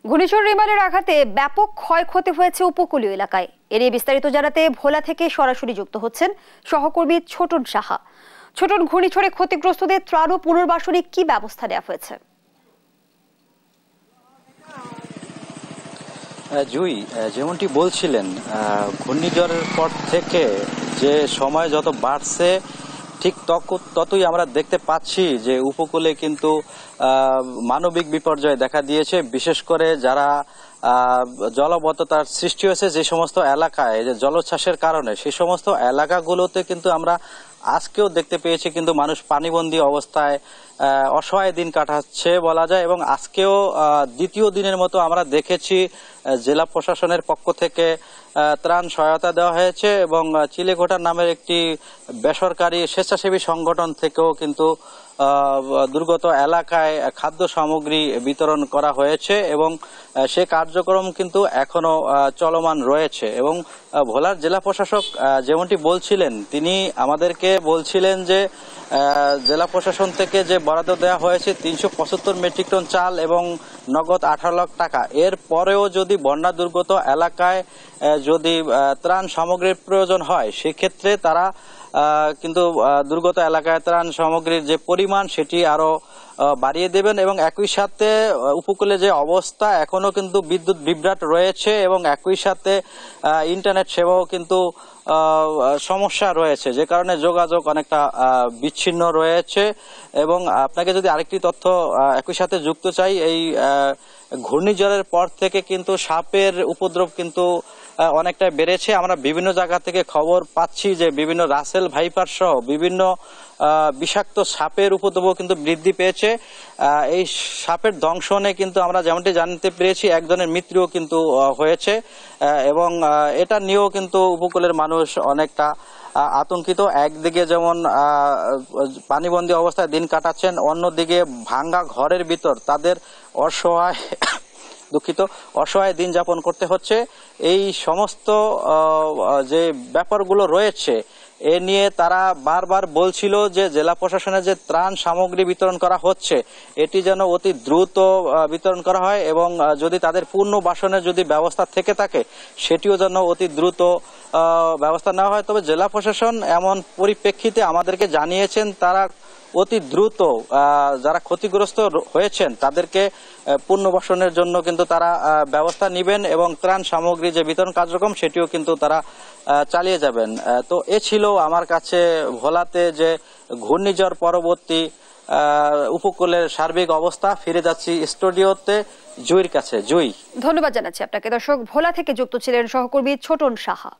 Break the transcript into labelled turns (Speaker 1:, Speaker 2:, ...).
Speaker 1: ঘূর্ণিঝড় রেমালের আঘাতে ব্যাপক ক্ষয়ক্ষতি হয়েছে উপকূলীয় এলাকায়। এর বিস্তারিত জানাতে ভোলা থেকে সরাসরি যুক্ত হচ্ছেন সহকর্মী ছোটন সাহা। ছোটন, ঘূর্ণিঝড়ে ক্ষতিগ্রস্তদের ত্রাণ ও পুনর্বাসনে কি ব্যবস্থা নেওয়া হয়েছে?
Speaker 2: জুই, যেমনটি বলছিলেন, ঘূর্ণিঝড়ের পর থেকে যে সময় যত বাড়ছে ঠিক ততই আমরা দেখতে পাচ্ছি যে উপকূলে কিন্তু মানবিক বিপর্যয় দেখা দিয়েছে। বিশেষ করে যারা জলাবদ্ধতার সৃষ্টি হয়েছে যে সমস্ত এলাকায় যে জলোচ্ছ্বাসের কারণে, সেই সমস্ত এলাকাগুলোতে কিন্তু আমরা আজকেও দেখতে পেয়েছি কিন্তু মানুষ পানিবন্দী অবস্থায় অসহায় দিন কাটাচ্ছে বলা যায়। এবং আজকেও দ্বিতীয় দিনের মতো আমরা দেখেছি জেলা প্রশাসনের পক্ষ থেকে ত্রাণ সহায়তা দেওয়া হয়েছে এবং চিলেকোঠা নামের একটি বেসরকারি স্বেচ্ছাসেবী সংগঠন থেকেও কিন্তু দুর্গত এলাকায় খাদ্য সামগ্রী বিতরণ করা হয়েছে এবং সে কার্যক্রম কিন্তু এখনো চলমান রয়েছে। এবং ভোলার জেলা প্রশাসক যেমনটি বলছিলেন, তিনি আমাদেরকে বলছিলেন যে জেলা প্রশাসন থেকে যে বরাদ্দ দেওয়া হয়েছে ৩৭৫ মেট্রিক টন চাল এবং নগদ ১৮ লাখ টাকা, এর পরেও যদি বন্যা দুর্গত এলাকায় যদি ত্রাণ সামগ্রীর প্রয়োজন হয় সেক্ষেত্রে তারা কিন্তু দুর্গত এলাকায় ত্রাণ সামগ্রীর যে পরিমাণ সেটি আরো বাড়িয়ে দেবেন। এবং একই সাথে উপকূলে যে অবস্থা এখনো কিন্তু বিদ্যুৎ বিভ্রাট রয়েছে এবং একই সাথে ইন্টারনেট সেবাও কিন্তু সমস্যা রয়েছে, যে কারণে যোগাযোগ অনেকটা বিচ্ছিন্ন রয়েছে। এবং আপনাকে যদি আরেকটি তথ্য একই সাথে যুক্ত চাই, এই ঘূর্ণিঝড়ের পর থেকে কিন্তু সাপের উপদ্রব কিন্তু অনেকটা বেড়েছে। আমরা বিভিন্ন জায়গা থেকে খবর পাচ্ছি যে বিভিন্ন রাসেল ভাইপার সহ বিভিন্ন বিষাক্ত সাপের উপদ্রবও কিন্তু বৃদ্ধি পেয়েছে। এই সাপের দংশনে কিন্তু আমরা যেমনটি জানতে পেরেছি একজনের মৃত্যুও কিন্তু হয়েছে এবং এটা নিয়েও কিন্তু উপকূলের মানুষ অনেকটা আতঙ্কিত। একদিকে যেমন পানিবন্দী অবস্থায় দিন কাটাচ্ছেন, অন্যদিকে ভাঙ্গা ঘরের ভিতর তাদের অসহায় দিন যাপন করতে হচ্ছে। এই সমস্ত যে ব্যাপারগুলো রয়েছে এ নিয়ে তারা বারবার বলছিল যে জেলা প্রশাসনের যে ত্রাণ সামগ্রী বিতরণ করা হচ্ছে এটি যেন অতি দ্রুত বিতরণ করা হয় এবং যদি তাদের পুনর্বাসনের যদি ব্যবস্থা থেকে থাকে সেটিও যেন অতি দ্রুত ব্যবস্থা নেওয়া হয়। তবে জেলা প্রশাসন এমন পরিপ্রেক্ষিতে আমাদেরকে জানিয়েছেন তারা অতি দ্রুত যারা ক্ষতিগ্রস্ত হয়েছেন তাদেরকে পুনর্বাসনের জন্য কিন্তু তারা ব্যবস্থা নেবেন এবং ত্রাণ সামগ্রী যে বিতরণ কার্যক্রম সেটিও কিন্তু তারা চালিয়ে যাবেন। তো এ ছিল আমার কাছে ভোলাতে যে ঘূর্ণিঝড় পরবর্তী উপকূলের সার্বিক অবস্থা। ফিরে যাচ্ছি স্টুডিওতে জুইয়ের কাছে। জুই,
Speaker 1: ধন্যবাদ জানাচ্ছি আপনাকে। দর্শক, ভোলা থেকে যুক্ত ছিলেন সহকর্মী ছোটন সাহা।